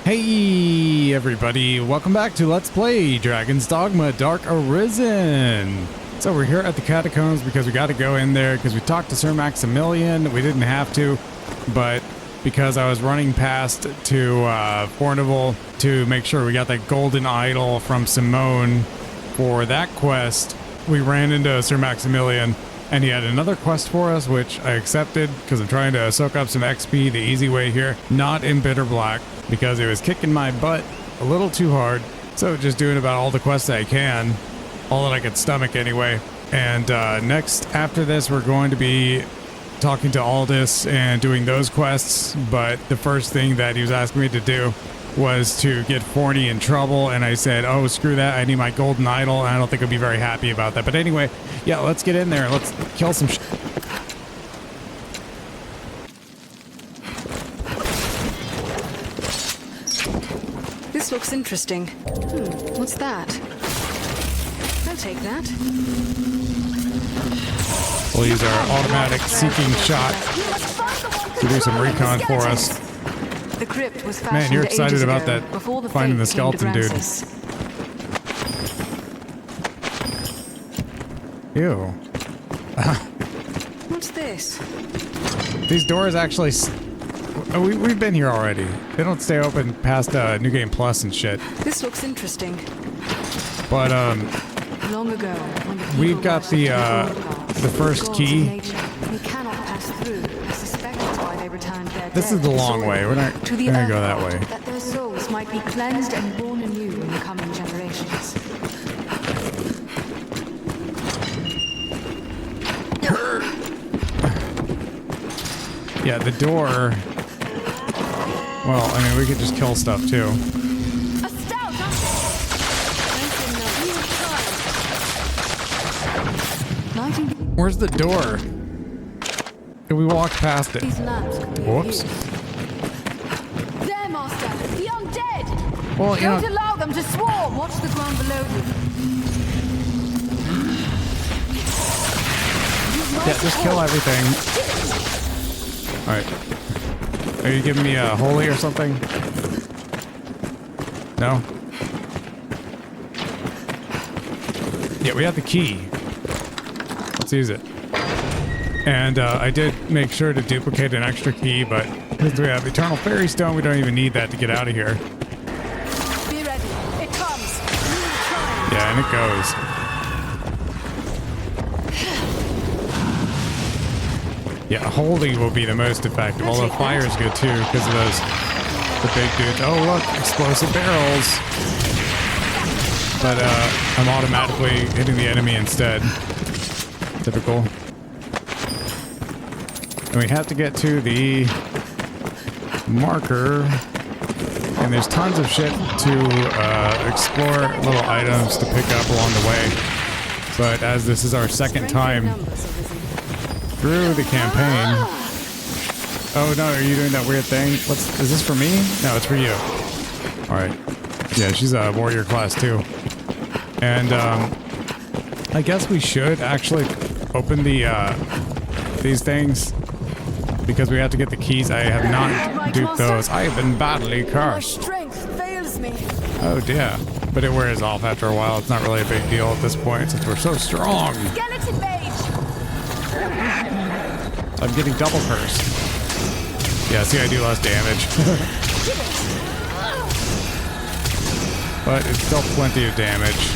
Hey everybody, welcome back to Let's Play Dragon's Dogma Dark Arisen. So we're here at the Catacombs because we got to go in there because we talked to Sir Maximilian. We didn't have to, but because I was running past to Fournival to make sure we got that golden idol from Simone for that quest, we ran into Sir Maximilian and he had another quest for us, which I accepted because I'm trying to soak up some XP the easy way here, not in Bitter Black, because it was kicking my butt a little too hard. So just doing about all the quests that I can, all that I could stomach anyway. And next, after this, we're going to be talking to Aldous and doing those quests. But the first thing that he was asking me to do was to get Forney in trouble. And I said, oh, screw that. I need my golden idol. And I don't think I'll be very happy about that. But anyway, yeah, let's get in there. Let's kill some This looks interesting. What's that? I'll take that. We'll use our automatic seeking shot to do some recon for us. The crypt was Man, you're excited ages about ago, that, before the finding the Faith came to skeleton dude. Grancis. Ew. What's this? These doors actually... we've been here already. They don't stay open past New Game Plus and shit. This looks interesting. But, Long ago, when the we've people got the worshipped first gods key. of nature, we cannot pass through. I suspect that's why they returned their This dead is the to long soil, way. We're not to the gonna earth go that god, way. that their souls might be cleansed and born anew in the coming generations. Yeah, the door... Well, I mean, we could just kill stuff, too. Where's the door? We walked past it. These lamps could be Whoops. There, Master! The undead! Well, you Don't know... allow them to swarm! Watch the ground below you. Yeah, just kill everything. Alright. Are you giving me a holy or something? No? Yeah, we have the key. Let's use it. And I did make sure to duplicate an extra key, but since we have Eternal Fairy Stone, we don't even need that to get out of here. Be ready. It comes. Yeah, and it goes. Yeah, holy will be the most effective, although fire is good too, because of the big dudes. Oh look, explosive barrels. But I'm automatically hitting the enemy instead. Typical. And we have to get to the marker. And there's tons of shit to explore, little items to pick up along the way. But as this is our second time through the campaign... Oh no, are you doing that weird thing? Is this for me? No, it's for you. Alright. Yeah, she's a warrior class too. And I guess we should actually open the these things because we have to get the keys. I have not duped those. I have been badly cursed. Strength fails me. Oh dear. But it wears off after a while. It's not really a big deal at this point since we're so strong. Skeleton mage. I'm getting double cursed. Yeah, see, I do less damage. But it's still plenty of damage.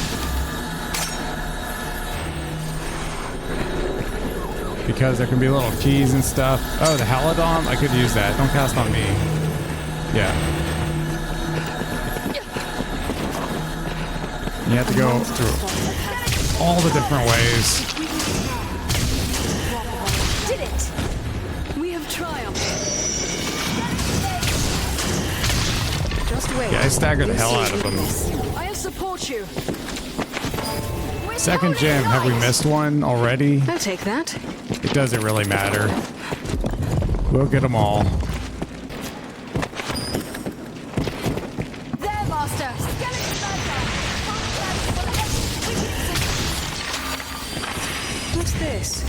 Because there can be little keys and stuff. Oh, the Halidom? I could use that. Don't cast on me. Yeah. You have to go through all the different ways. Did it. We have triumphed. Just wait. Yeah, I staggered the hell out of them. I'll support you. Second gem. Have we missed one already? I'll take that. It doesn't really matter. We'll get them all. There, Master. What's this?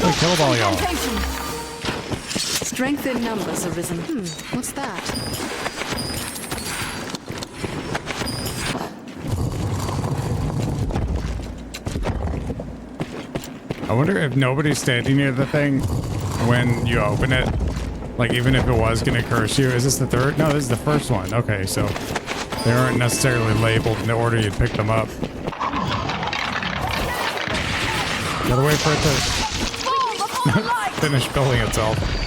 Hey, kill all y'all. Strength in numbers, Arisen. What's that? I wonder if nobody's standing near the thing when you open it. Like, even if it was going to curse you. Is this the third? No, this is the first one. Okay, so they aren't necessarily labeled in the order you'd pick them up. Gotta wait for it to finish building itself.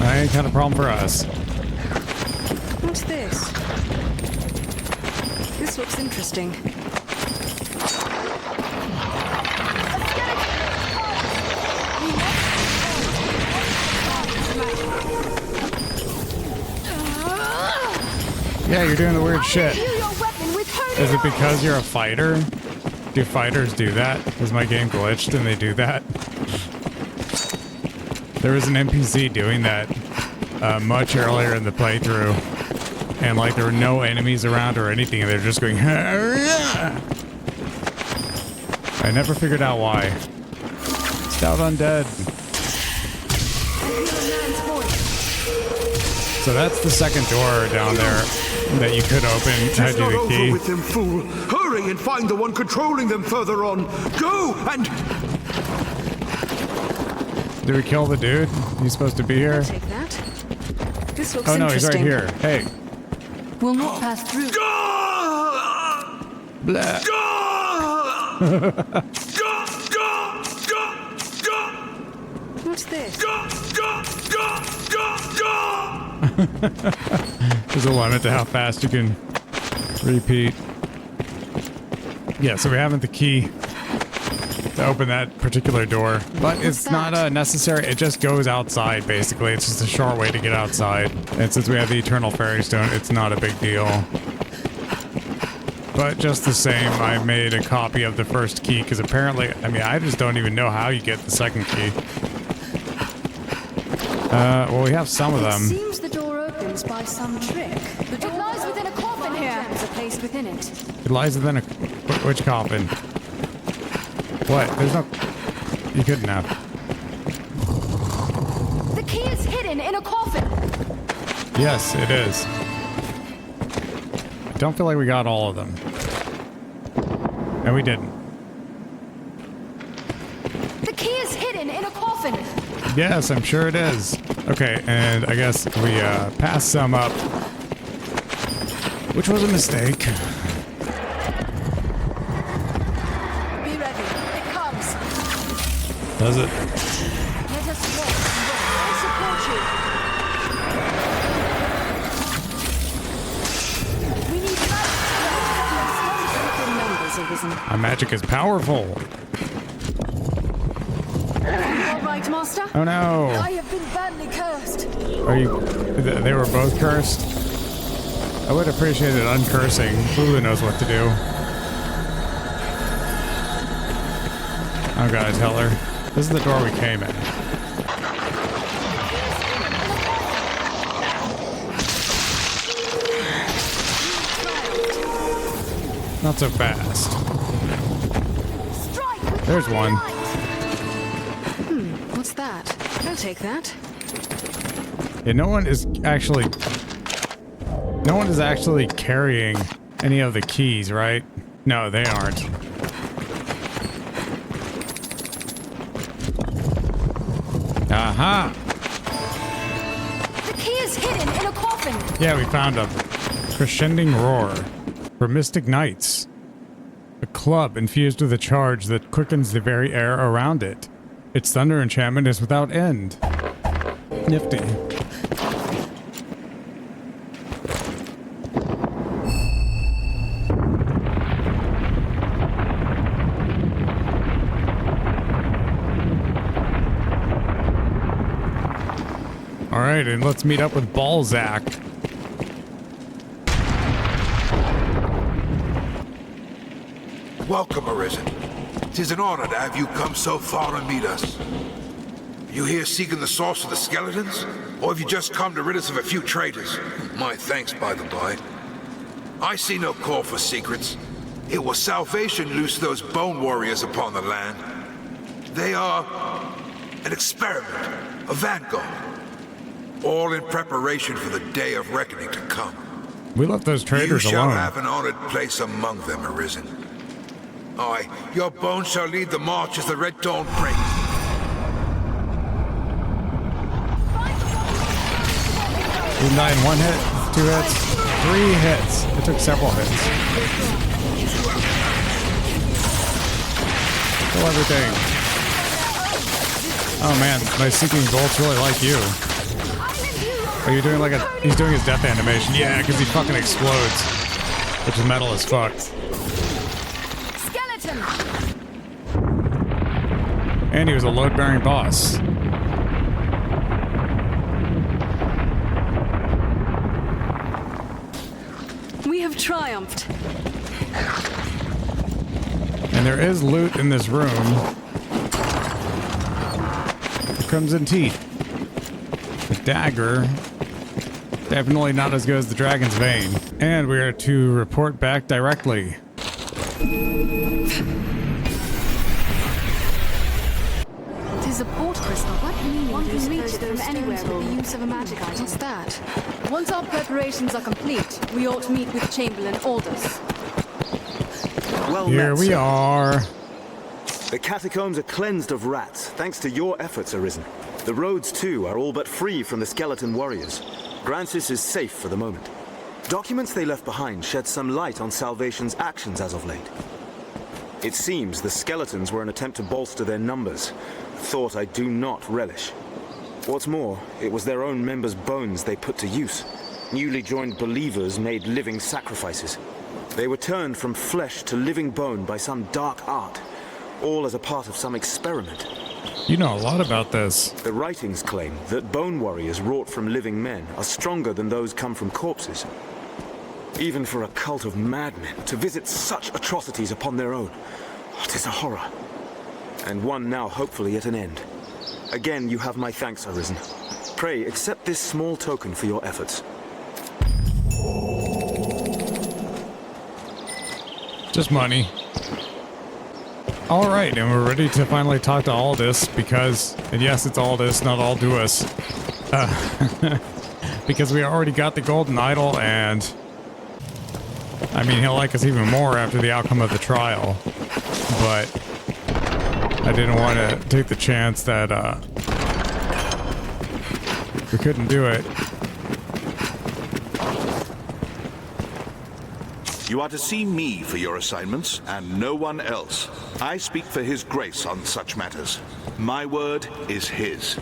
That ain't kind of problem for us. What's this? This looks interesting. Yeah, you're doing the weird shit. Is it because you're a fighter? Do fighters do that? Is my game glitched and they do that? There was an NPC doing that much earlier in the playthrough, and like there were no enemies around or anything, and they're just going. I never figured out why. Stout undead. So that's the second door down there that you could open. It's not over with them, fool. Hurry and find the one controlling them further on. Go and... Did we kill the dude? He's supposed to be here? I'll take that. This looks oh no, he's right here. Hey. We'll not pass through. Blah. What's this? There's a limit to how fast you can repeat. Yeah, so we haven't the key to open that particular door, but it's not necessary. It just goes outside, basically. It's just a short way to get outside. And since we have the Eternal Fairy Stone, it's not a big deal. But just the same, I made a copy of the first key, because apparently, I mean, I just don't even know how you get the second key. Well, we have some of them. It seems the door opens by some trick. The door lies within a coffin here. There's a place within it. It lies within a... Which coffin? What? There's no... You couldn't have. The key is hidden in a coffin. Yes, it is. I don't feel like we got all of them. And we didn't. The key is hidden in a coffin. Yes, I'm sure it is. Okay, and I guess we passed some up, which was a mistake. Be ready. It comes. Does it? Let us walk. I support you. We need numbers, Arisen. My magic is powerful. All right, Master. Oh no. I have been badly cursed. Are you... They were both cursed? I would appreciate it uncursing. Hulu knows what to do. I'm gonna tell her. This is the door we came in. Not so fast. There's one. What's that? I'll take that. Yeah, no one is actually carrying any of the keys, right? No, they aren't. Aha! The key is hidden in a coffin. Yeah, we found a crescending roar for Mystic Knights. A club infused with a charge that quickens the very air around it. Its thunder enchantment is without end. Nifty. Alright, and let's meet up with Balsac. Welcome, Arisen. 'Tis an honor to have you come so far to meet us. You here seeking the source of the skeletons? Or have you just come to rid us of a few traitors? My thanks, by the by. I see no call for secrets. It was salvation loosed those bone warriors upon the land. They are an experiment, a vanguard. All in preparation for the day of reckoning to come. We left those traitors You shall alone. have an honored place among them, Arisen. Aye, your bones shall lead the march as the Red Dawn breaks. Didn't die in 1 hit, 2 hits, 3 hits. It took several hits. Kill everything. Oh man, my seeking bolts really like you. Are you doing like a... He's doing his death animation. Yeah, because he fucking explodes. Which is metal as fuck. Skeleton! And he was a load-bearing boss. We have triumphed. And there is loot in this room. Crimson Teeth. The dagger. Definitely not as good as the Dragonsbane. And we are to report back directly. It is a port crystal. What meaning one can reach it from anywhere with the use of a magic item? What's that? Once our preparations are complete, we ought to meet with Chamberlain Aldous. Well Here met, we sir. are. The catacombs are cleansed of rats, thanks to your efforts, Arisen. The roads, too, are all but free from the skeleton warriors. Grancis is safe for the moment. Documents they left behind shed some light on Salvation's actions as of late. It seems the skeletons were an attempt to bolster their numbers, thought I do not relish. What's more, it was their own members' bones they put to use. Newly joined believers made living sacrifices. They were turned from flesh to living bone by some dark art, all as a part of some experiment. You know a lot about this. The writings claim that bone warriors wrought from living men are stronger than those come from corpses. Even for a cult of madmen to visit such atrocities upon their own, it is a horror. And one now hopefully at an end. Again, you have my thanks, Arisen. Pray, accept this small token for your efforts. Just money. Alright, and we're ready to finally talk to Aldous because, and yes, it's Aldous, not Aldous. Because we already got the golden idol, and I mean, he'll like us even more after the outcome of the trial. But I didn't want to take the chance that we couldn't do it. You are to see me for your assignments, and no one else. I speak for His Grace on such matters. My word is his.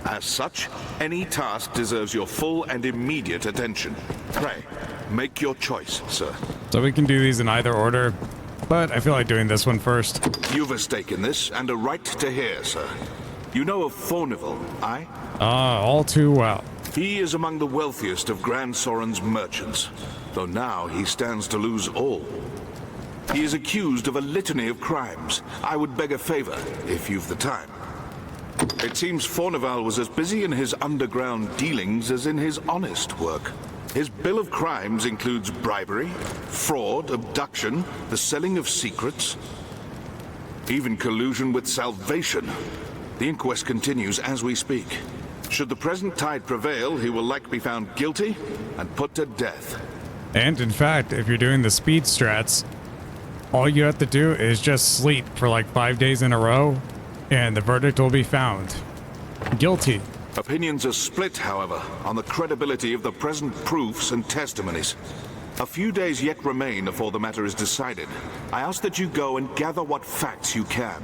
As such, any task deserves your full and immediate attention. Pray, make your choice, sir. So we can do these in either order, but I feel like doing this one first. You've a stake in this, and a right to hear, sir. You know of Fournival, aye? All too well. He is among the wealthiest of Grand Soren's merchants, though now he stands to lose all. He is accused of a litany of crimes. I would beg a favor, if you've the time. It seems Fournival was as busy in his underground dealings as in his honest work. His bill of crimes includes bribery, fraud, abduction, the selling of secrets, even collusion with Salvation. The inquest continues as we speak. Should the present tide prevail, he will likely be found guilty and put to death. And in fact, if you're doing the speed strats, all you have to do is just sleep for like 5 days in a row, and the verdict will be found. Guilty. Opinions are split, however, on the credibility of the present proofs and testimonies. A few days yet remain before the matter is decided. I ask that you go and gather what facts you can.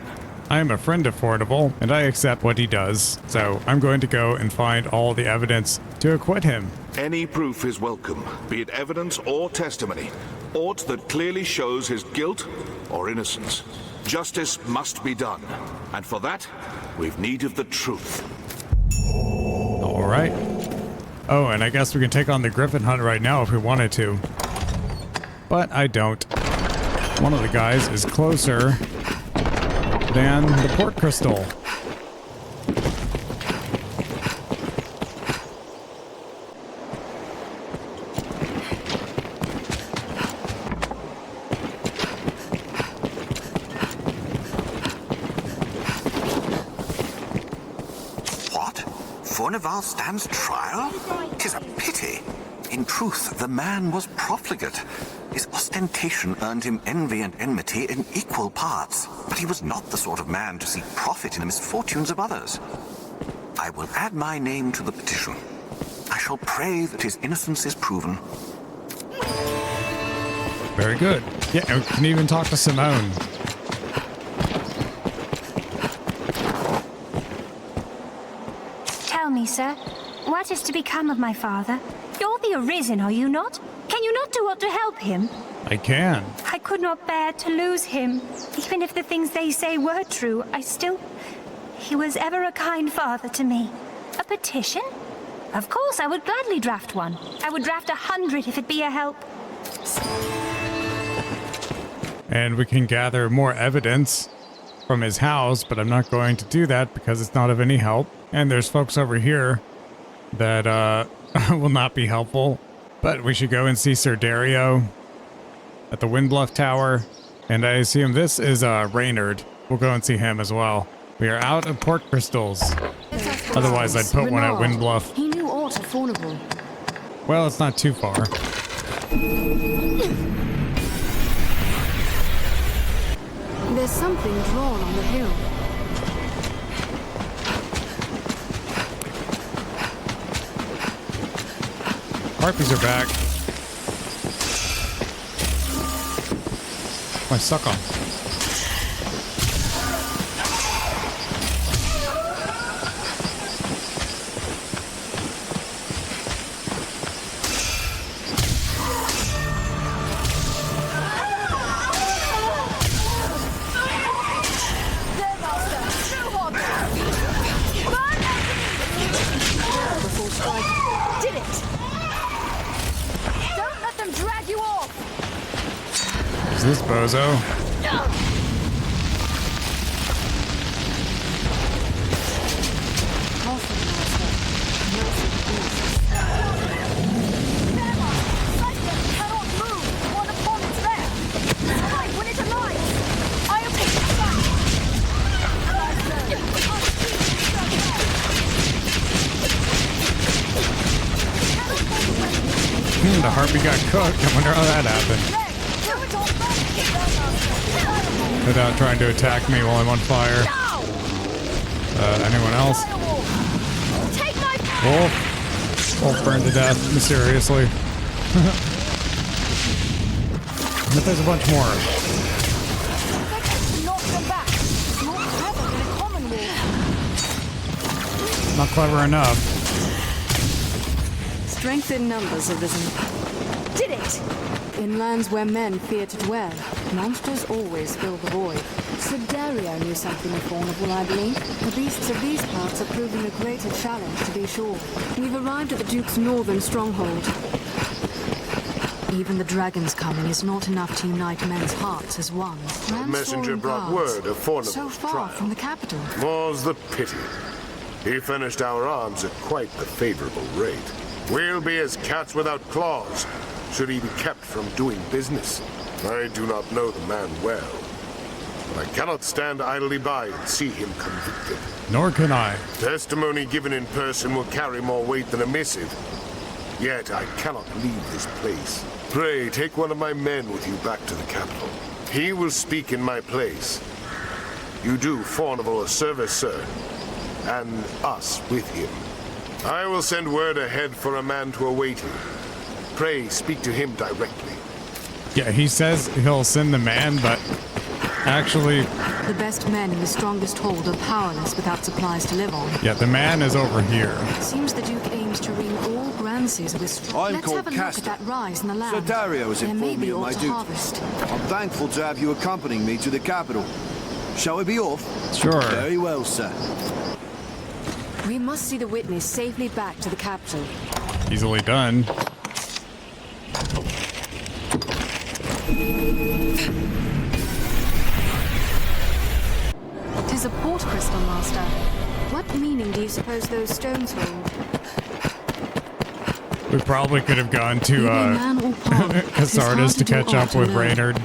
I am a friend of Fournival, and I accept what he does, so I'm going to go and find all the evidence to acquit him. Any proof is welcome, be it evidence or testimony, aught that clearly shows his guilt or innocence. Justice must be done, and for that, we've need of the truth. All right. Oh, and I guess we can take on the Griffin Hunt right now if we wanted to. But I don't. One of the guys is closer than the port crystal. Fournival stands trial? 'Tis a pity. In truth, the man was profligate. His ostentation earned him envy and enmity in equal parts, but he was not the sort of man to seek profit in the misfortunes of others. I will add my name to the petition. I shall pray that his innocence is proven. Very good. Yeah, and we can even talk to Simone. Tell me, sir, what is to become of my father? You're the Arisen, are you not? Can you not do aught to help him? I can. I could not bear to lose him. Even if the things they say were true, He was ever a kind father to me. A petition? Of course, I would gladly draft one. I would draft 100 if it be a help. And we can gather more evidence from his house, but I'm not going to do that because it's not of any help. And there's folks over here that will not be helpful. But we should go and see Sir Dario at the Windbluff Tower. And I assume this is Reynard. We'll go and see him as well. We are out of port crystals. Otherwise, I'd put one at Windbluff. He knew aught of Fournival. Well, it's not too far. There's something drawn on the hill. Harpies are back. My suck on. Is this Bozo? The harpy got cooked. I wonder how that happened. Without trying to attack me while I'm on fire. Anyone else? Wolf. Wolf burned to death mysteriously. But there's a bunch more. Not clever enough. Strength in numbers, Arisen. Did it! In lands where men fear to dwell, monsters always fill the void. Sir Dario knew something of Fournival, I believe. The beasts of these parts are proving a greater challenge, to be sure. We've arrived at the Duke's northern stronghold. Even the dragon's coming is not enough to unite men's hearts as one. The messenger brought word of Fournival's so far trial. From the capital. More's the pity. He finished our arms at quite the favorable rate. We'll be as cats without claws, should he be kept from doing business. I do not know the man well, but I cannot stand idly by and see him convicted. Nor can I. Testimony given in person will carry more weight than a missive. Yet I cannot leave this place. Pray, take one of my men with you back to the capital. He will speak in my place. You do Fournival a service, sir, and us with him. I will send word ahead for a man to await him. Pray, speak to him directly. Yeah, he says he'll send the man, but actually... The best men in the strongest hold are powerless without supplies to live on. Yeah, the man is over here. Seems the Duke aims to wring all Grancy's with straw. I'm Let's called have a look Castor. at that rise in the land. Sir Dario has There may informed be me of all my to duty. harvest. I'm thankful to have you accompanying me to the capital. Shall we be off? Sure. Very well, sir. We must see the witness safely back to the capital. Easily done. Tis a port crystal, Master. What meaning do you suppose those stones hold? We probably could have gone to Be they man or pawn, 'tis hard Casardas to do catch aught up to with know. Reynard,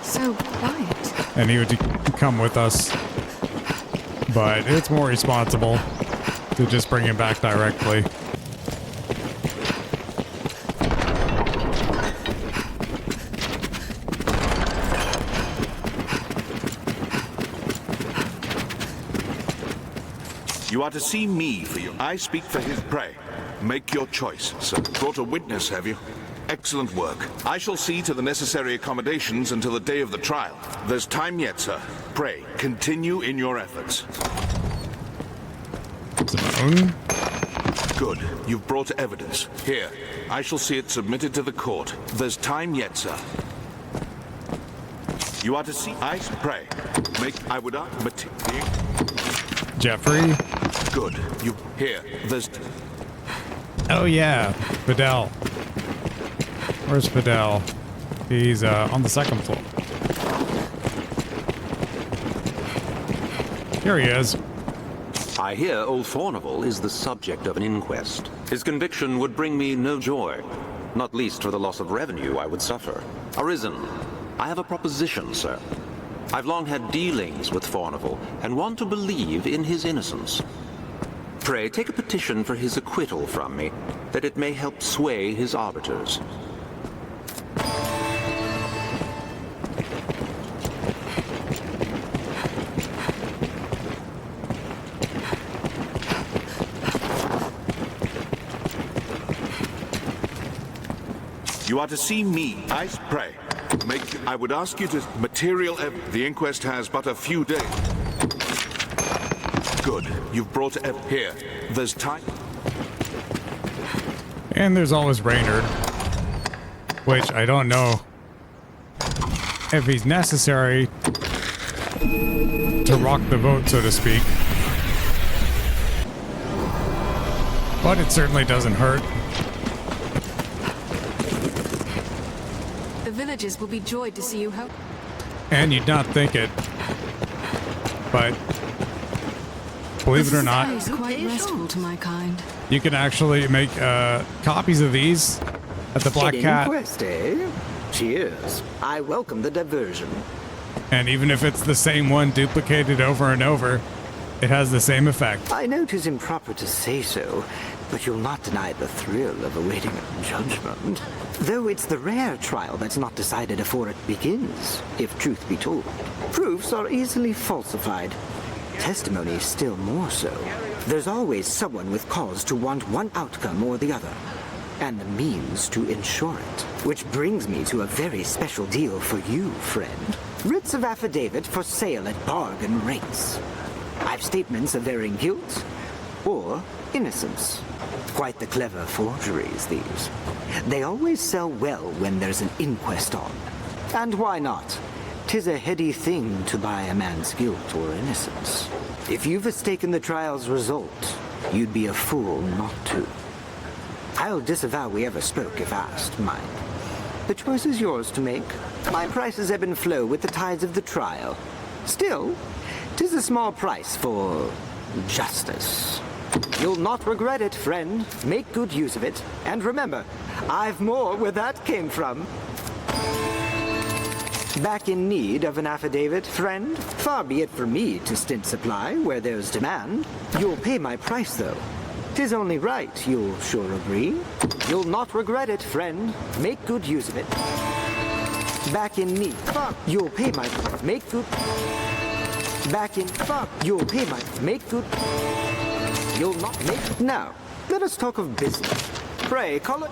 So quiet. and he would come with us. But it's more responsible to just bring him back directly. You are to see me for you. I speak for his prey. Make your choice, sir. Brought a witness, have you? Excellent work. I shall see to the necessary accommodations until the day of the trial. There's time yet, sir. Pray, continue in your efforts. Simone? Good. You've brought evidence. Here, I shall see it submitted to the court. There's time yet, sir. You are to see. I pray. I would but Jeffrey? Good. You here. There's. Oh yeah, Fidel. Where's Fidel? He's on the second floor. Here he is. I hear old Fournival is the subject of an inquest. His conviction would bring me no joy, not least for the loss of revenue I would suffer. Arisen, I have a proposition, sir. I've long had dealings with Fournival and want to believe in his innocence. Pray take a petition for his acquittal from me, that it may help sway his arbiters. You are to see me. I pray. I would ask you to material. The inquest has but a few days. Good. You've brought here. There's time. And there's always Reynard, which I don't know if he's necessary to rock the vote, so to speak. But it certainly doesn't hurt. The villagers will be joyed to see you home. And you'd not think it, but believe it or not, This is quite restful to my kind. you can actually make copies of these at the Black Cat. Inquest, eh? Cheers. I welcome the diversion. And even if it's the same one duplicated over and over, it has the same effect. I know 'tis improper to say so, but you'll not deny the thrill of awaiting judgment. Though it's the rare trial that's not decided afore it begins, if truth be told. Proofs are easily falsified. Testimony still more so. There's always someone with cause to want one outcome or the other, and the means to ensure it. Which brings me to a very special deal for you, friend. Writs of affidavit for sale at bargain rates. I've statements of varying guilt or innocence. Quite the clever forgeries, these. They always sell well when there's an inquest on. And why not? 'Tis a heady thing to buy a man's guilt or innocence. If you've mistaken the trial's result, you'd be a fool not to. I'll disavow we ever spoke if asked, mind. The choice is yours to make. My prices ebb and flow with the tides of the trial. Still, 'tis a small price for justice. You'll not regret it, friend. Make good use of it. And remember, I've more where that came from. Back in need of an affidavit, friend? Far be it from me to stint supply where there's demand. You'll pay my price, though. 'Tis only right, you'll sure agree. You'll not regret it, friend. Make good use of it. Back in need. Fuck, you'll pay my... Make good... Back in... Fuck, you'll pay my... Make good... You'll not make... Now, let us talk of business. Pray, call it...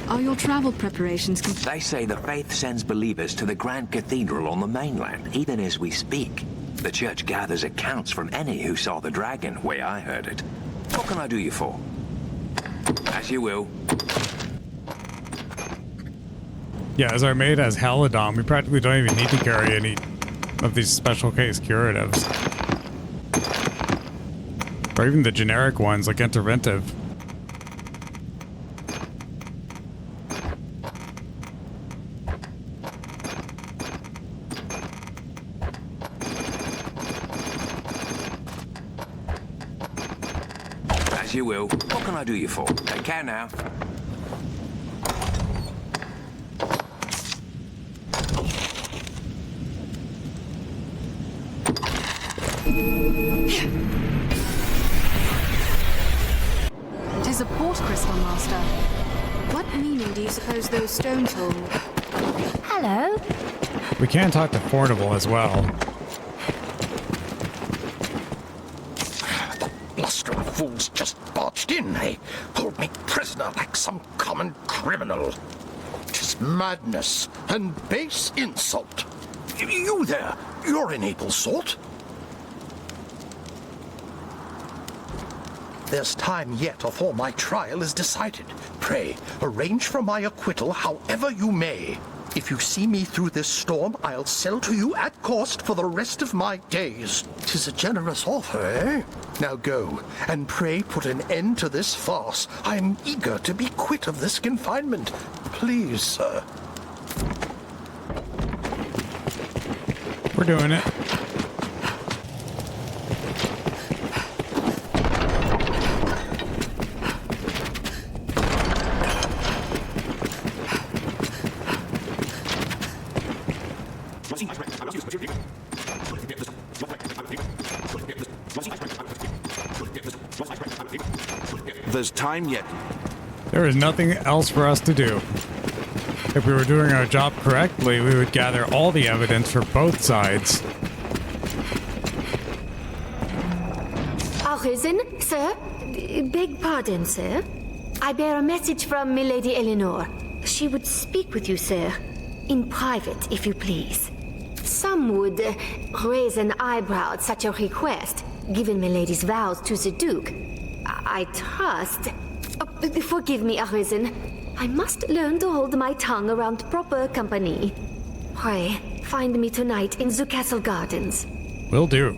Are your travel preparations complete? They say the faith sends believers to the Grand Cathedral on the mainland, even as we speak. The church gathers accounts from any who saw the dragon, way I heard it. What can I do you for? As you will. Yeah, as our maid has Halidom, we practically don't even need to carry any of these special case curatives. Or even the generic ones like interventive. As you will. What can I do you for? Take care now. It is a port crystal, Master. What meaning do you suppose those stones hold? Hello. We can talk to Fournival as well. The blustering fools just barged in. They hold me prisoner like some common criminal. 'Tis madness and base insult. You there, you're an able sort. There's time yet afore my trial is decided. Pray, arrange for my acquittal however you may. If you see me through this storm, I'll sell to you at cost for the rest of my days. 'Tis a generous offer, eh? Now go, and pray put an end to this farce. I'm eager to be quit of this confinement. Please, sir. We're doing it. There's time yet. There is nothing else for us to do. If we were doing our job correctly, we would gather all the evidence for both sides. Arisen, sir? Beg pardon, sir. I bear a message from Milady Aelinore. She would speak with you, sir. In private, if you please. Some would raise an eyebrow at such a request, given Milady's vows to the Duke. I trust... forgive me, Arisen. I must learn to hold my tongue around proper company. Pray, find me tonight in the castle gardens. Will do.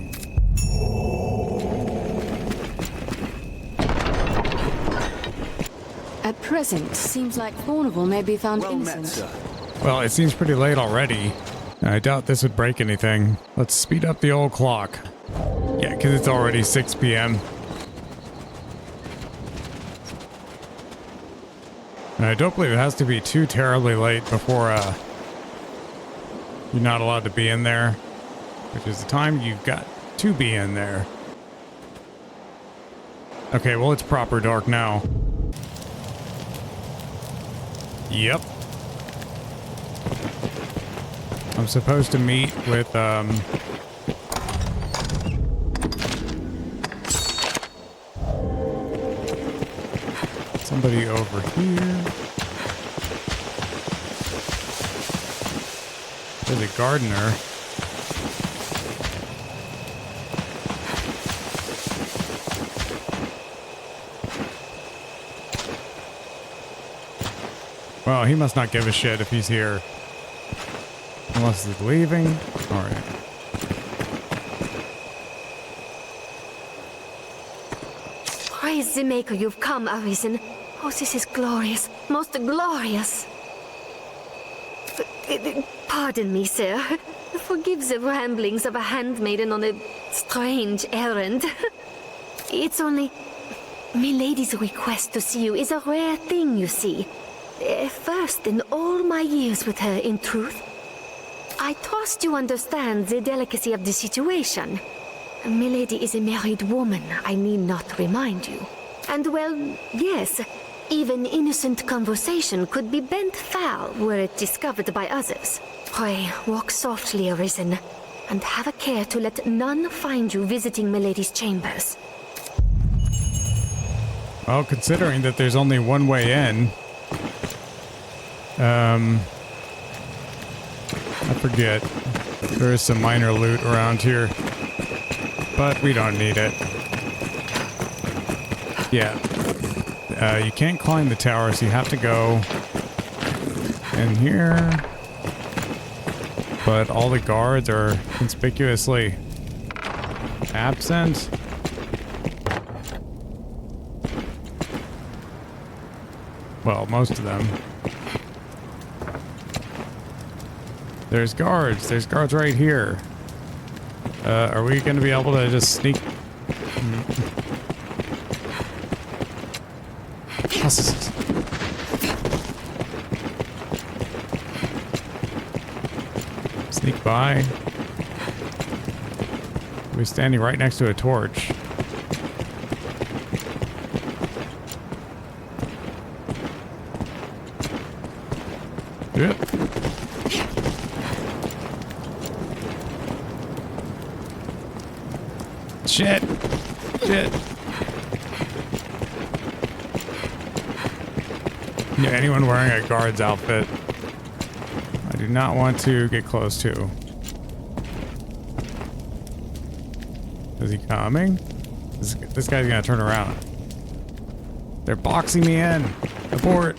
At present, seems like Fournival may be found innocent. Well, it seems pretty late already. I doubt this would break anything. Let's speed up the old clock. Yeah, because it's already 6 p.m. And I don't believe it has to be too terribly late before you're not allowed to be in there, which is the time you've got to be in there. Okay, well, it's proper dark now. Yep. I'm supposed to meet with, somebody over here. There's a gardener. Well, he must not give a shit if he's here. Unless he's leaving. Alright. Praise the Maker you've come, Arisen. Oh, this is glorious. Most glorious. Pardon me, sir. Forgive the ramblings of a handmaiden on a strange errand. It's only... Milady's request to see you is a rare thing, you see. First in all my years with her, in truth. I trust you understand the delicacy of the situation. Milady is a married woman, I need not remind you. And well, yes, even innocent conversation could be bent foul were it discovered by others. Pray, walk softly, Arisen, and have a care to let none find you visiting Milady's chambers. Well, considering that there's only one way in, I forget. There is some minor loot around here, but we don't need it. Yeah. You can't climb the tower, so you have to go in here. But all the guards are conspicuously absent. Well, most of them. There's guards. There's guards right here. Are we going to be able to just sneak? Sneak by. We're standing right next to a torch. Yep. Shit. Shit. Yeah, anyone wearing a guard's outfit, I do not want to get close to. Is he coming? This guy's gonna turn around. They're boxing me in. Abort.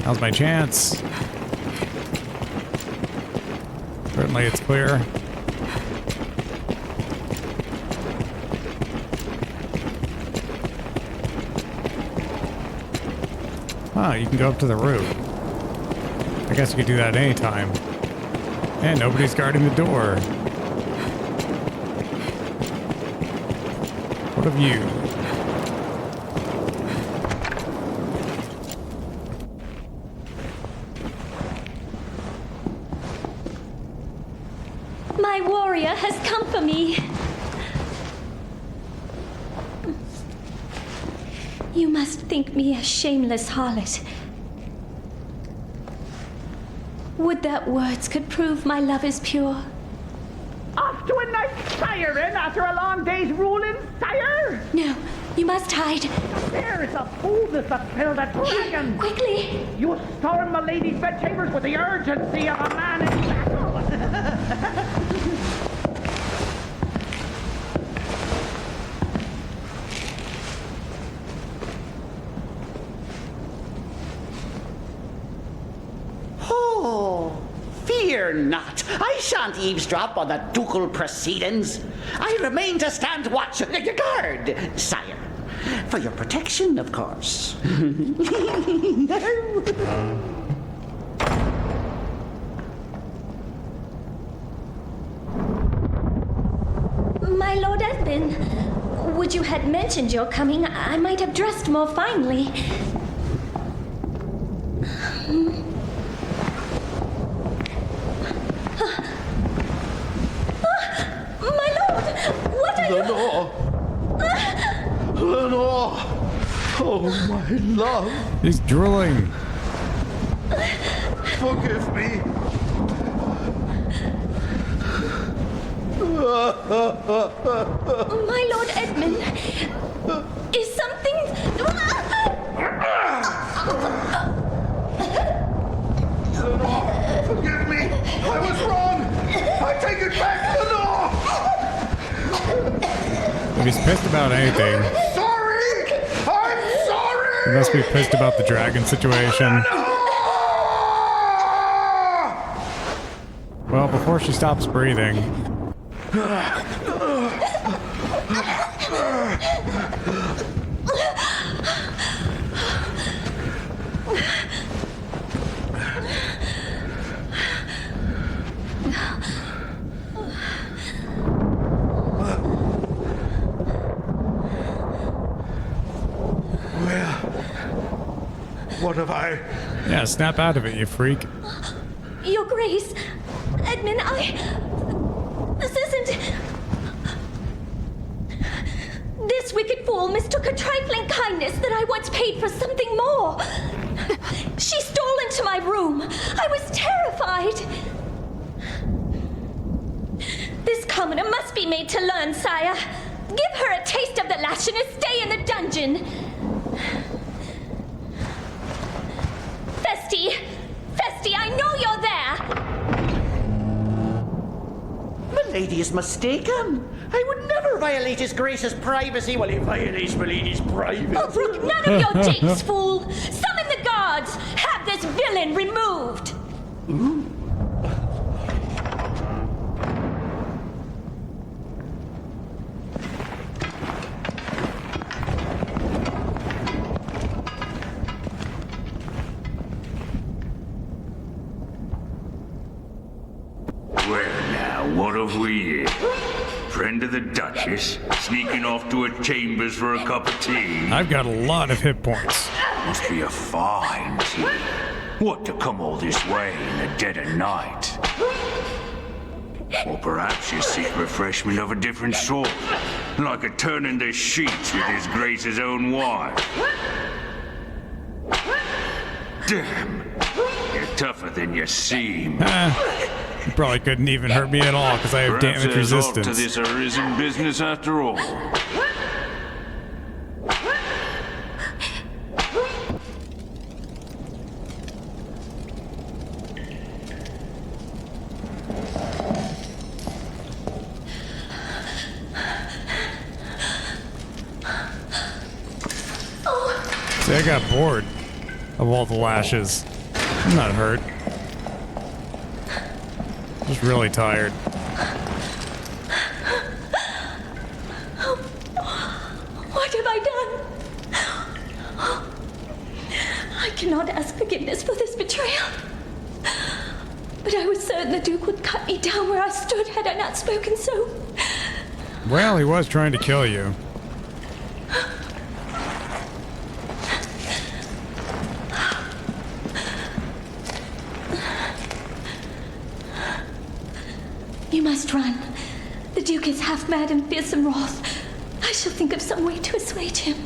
Now's my chance. Certainly it's clear. Ah, you can go up to the roof. I guess you could do that at any time. And nobody's guarding the door. What of you? My warrior has come for me. You must think me a shameless harlot. Would that words could prove my love is pure? Off to a nice siren after a long day's ruling, sire? No, you must hide. There is a boldness that filled a dragon. Quickly! You storm my lady's bedchambers with the urgency of a man in battle. Fear not. I shan't eavesdrop on the ducal proceedings. I remain to stand watch, guard, sire. For your protection, of course. My Lord Edmund, would you had mentioned your coming, I might have dressed more finely. Lenore! Lenore! Oh, my love! He's drooling. Forgive me. My Lord Edmund, is something... Lenore, forgive me! I was wrong! I take it back, Lenore! If he's pissed about anything, I'm sorry! he must be pissed about the dragon situation. Well, before she stops breathing. What have I? Yeah, snap out of it, you freak. Your Grace, Edmund, this isn't... This wicked fool mistook a trifling kindness that I once paid for something more. She stole into my room. I was terrified. This commoner must be made to learn, sire. Give her a taste of the lash and a stay in the dungeon. Festi, I know you're there! Milady is mistaken. I would never violate His Grace's privacy while he violates Milady's privacy. Oh, brook none of your jakes, fool! Summon the guards! Have this villain removed! Ooh. What have we here? Friend of the Duchess, sneaking off to her chambers for a cup of tea? I've got a lot of hit points. Must be a fine tea. What to come all this way in the dead of night? Or perhaps you seek refreshment of a different sort, like a turn in the sheets with his grace's own wife. Damn, you're tougher than you seem. You probably couldn't even hurt me at all because I have Perhaps damage there's aught resistance. to this Arisen business after all. See, I got bored of all the lashes. I'm not hurt. Just really tired. What have I done? I cannot ask forgiveness for this betrayal. But I was certain the Duke would cut me down where I stood had I not spoken so. Well, he was trying to kill you. You must run. The Duke is half mad and fearsome wrath. I shall think of some way to assuage him.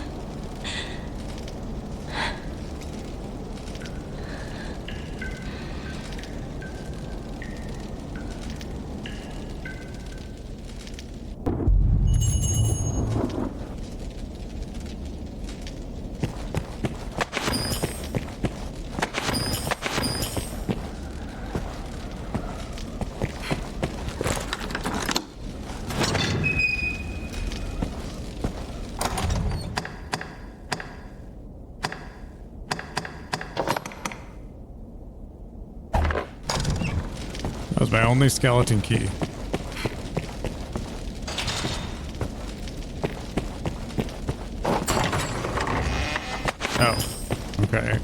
That was my only skeleton key. Oh, okay.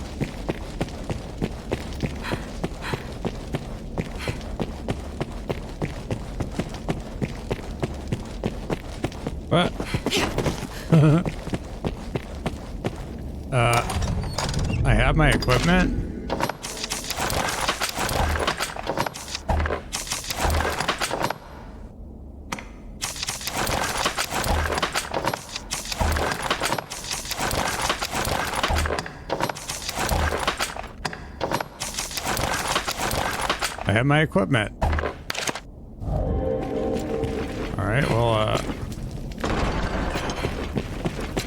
What? I have my equipment. I have my equipment. Alright, well,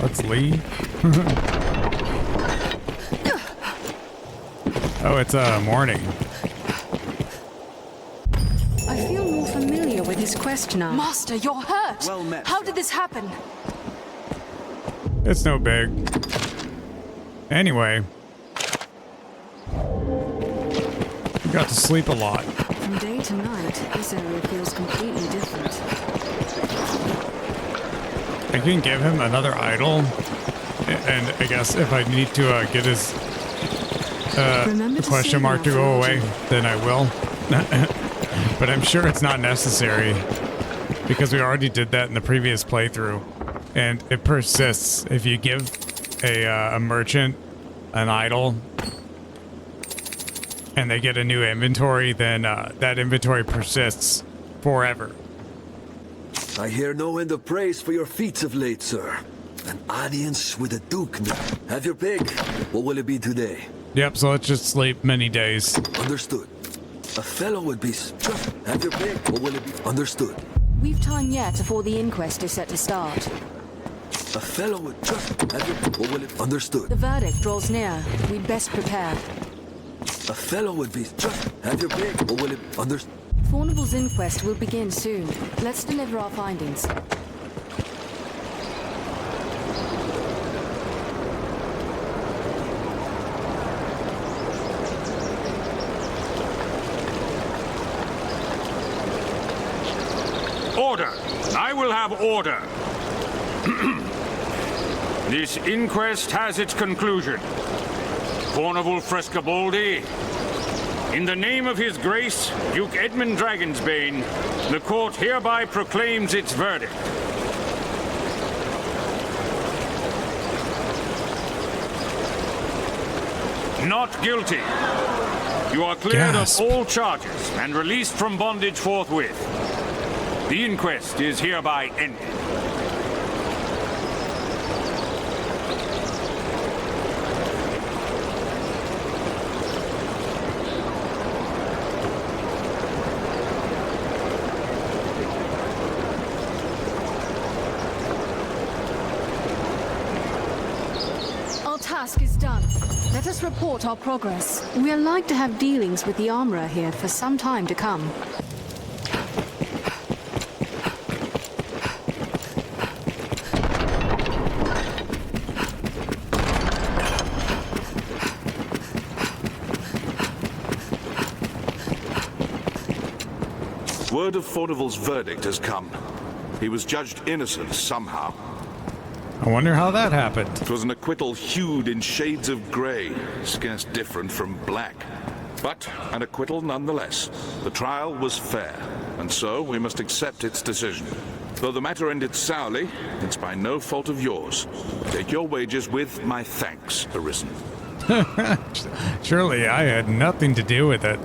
let's leave. Oh, it's morning. I feel more familiar with his quest now. Master, you're hurt! Well met. How did this happen? It's no big. Anyway. We got to sleep a lot. From day to night, this area feels completely different. I can give him another idol. And I guess if I need to get his question mark to go away, then I will. But I'm sure it's not necessary. Because we already did that in the previous playthrough. And it persists. If you give a merchant an idol and they get a new inventory, then that inventory persists forever. I hear no end of praise for your feats of late, sir. An audience with a duke now. Have your pick. What will it be today? Yep, so let's just sleep many days. Understood. A fellow would be... Have your pick. What will it be? Understood. We've time yet before the inquest is set to start. A fellow would just... Have your pick. What will it... Understood. The verdict draws near. We'd best prepare. A fellow would be... Just... Have your pick. What will it... Understood. Fournival's inquest will begin soon. Let's deliver our findings. Order! I will have order! This inquest has its conclusion. Fournival Frescobaldi, in the name of His Grace, Duke Edmund Dragonsbane, the court hereby proclaims its verdict. Not guilty. You are cleared of all charges and released from bondage forthwith. The inquest is hereby ended. Our task is done. Let us report our progress. We are like to have dealings with the armorer here for some time to come. Word of Fournival's verdict has come. He was judged innocent somehow. I wonder how that happened. It was an acquittal hued in shades of grey, scarce different from black. But an acquittal nonetheless. The trial was fair, and so we must accept its decision. Though the matter ended sourly, it's by no fault of yours. Take your wages with my thanks, Arisen. Surely I had nothing to do with it.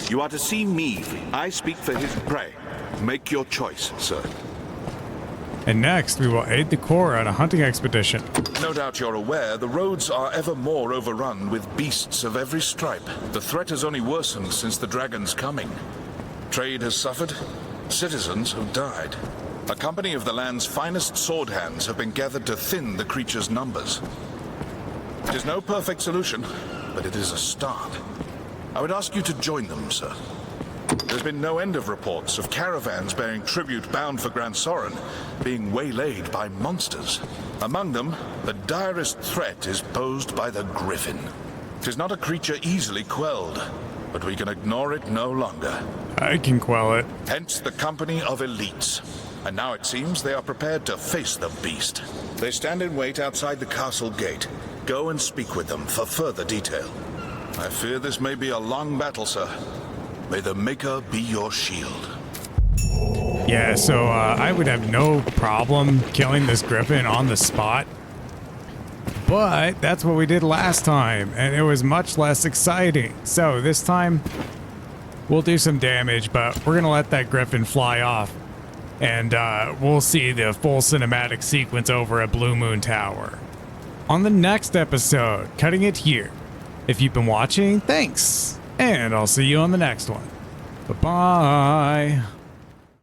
You are to see me. I speak for his prey. Make your choice, sir. And next, we will aid the Corps on a hunting expedition. No doubt you're aware the roads are ever more overrun with beasts of every stripe. The threat has only worsened since the dragon's coming. Trade has suffered. Citizens have died. A company of the land's finest sword hands have been gathered to thin the creature's numbers. It is no perfect solution, but it is a start. I would ask you to join them, sir. There's been no end of reports of caravans bearing tribute bound for Grand Soren being waylaid by monsters. Among them, the direst threat is posed by the Griffin. It is not a creature easily quelled, but we can ignore it no longer. I can quell it. Hence the company of elites. And now it seems they are prepared to face the beast. They stand in wait outside the castle gate. Go and speak with them for further detail. I fear this may be a long battle, sir. May the Maker be your shield. Yeah, so I would have no problem killing this griffin on the spot. But that's what we did last time, and it was much less exciting. So this time, we'll do some damage, but we're going to let that griffin fly off. And we'll see the full cinematic sequence over at Blue Moon Tower. On the next episode, cutting it here. If you've been watching, thanks. And I'll see you on the next one. Bye-bye.